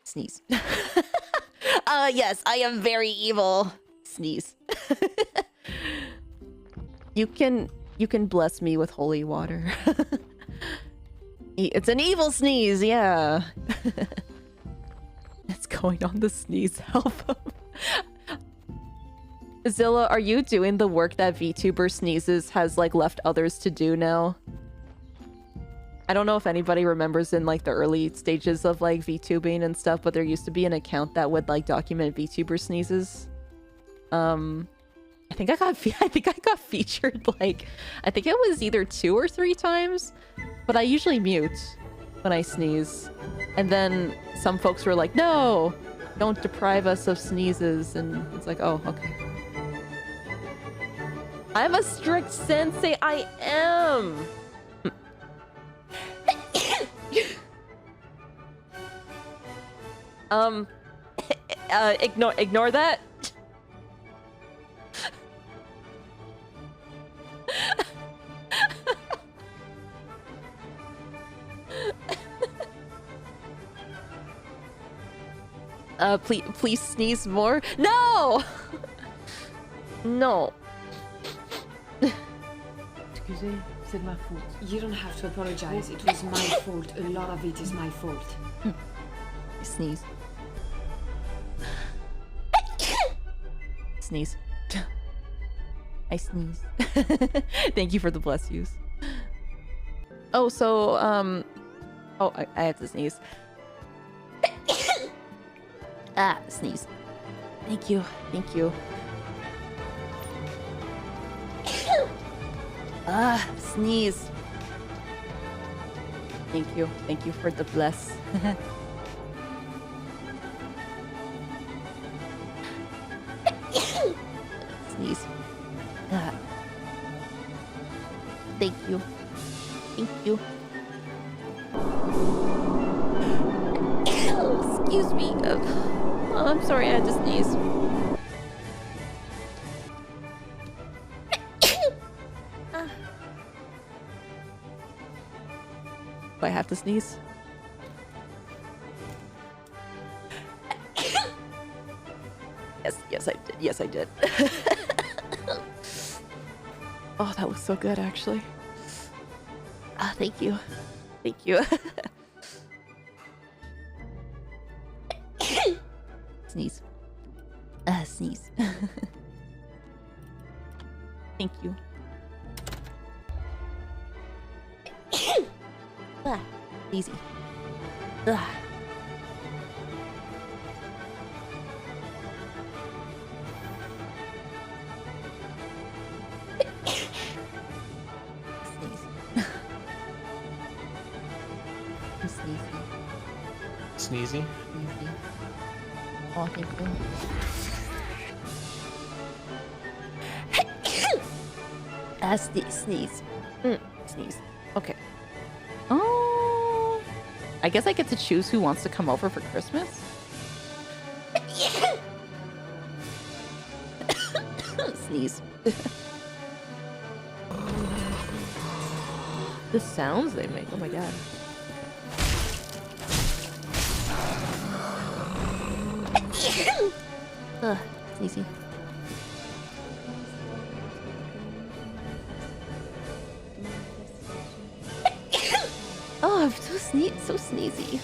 Sneeze. Yes, I am very evil. Sneeze. You can bless me with holy water. It's an evil sneeze, yeah. It's going on the sneeze album. Zilla, are you doing the work that VTuber Sneezes has like left others to do now? I don't know if anybody remembers in like the early stages of like VTubing and stuff, but there used to be an account that would like document VTuber sneezes. I think I got featured like, I think it was either 2 or 3 times, but I usually mute when I sneeze. And then some folks were like, no, don't deprive us of sneezes. And it's like, oh, okay. I'm a strict sensei. I am. Ignore that. Please sneeze more. No! No. Excusez, c'est ma faute. You don't have to apologize. It was my fault. A lot of it is my fault. Sneeze. Sneeze. I sneeze. Thank you for the bless yous. Oh, so, oh, I have to sneeze. Ah, sneeze. Thank you. Thank you. Ah, sneeze. Thank you. Thank you for the bless. Sneeze. Ah. Thank you. Thank you. Excuse me. Oh, I'm sorry, I had to sneeze. Do I have to sneeze? Yes, I did. Yes, I did. Oh, that looks so good, actually. Ah, thank you. Thank you. Sneeze. Sneeze. Thank you. Ah, easy. Ah. Sneezy. Oh, thank you. Sneeze. Sneeze. Okay. Oh, I guess I get to choose who wants to come over for Christmas. Sneeze. The sounds they make. Oh my god. Sneezy. Oh, I'm so sneezy.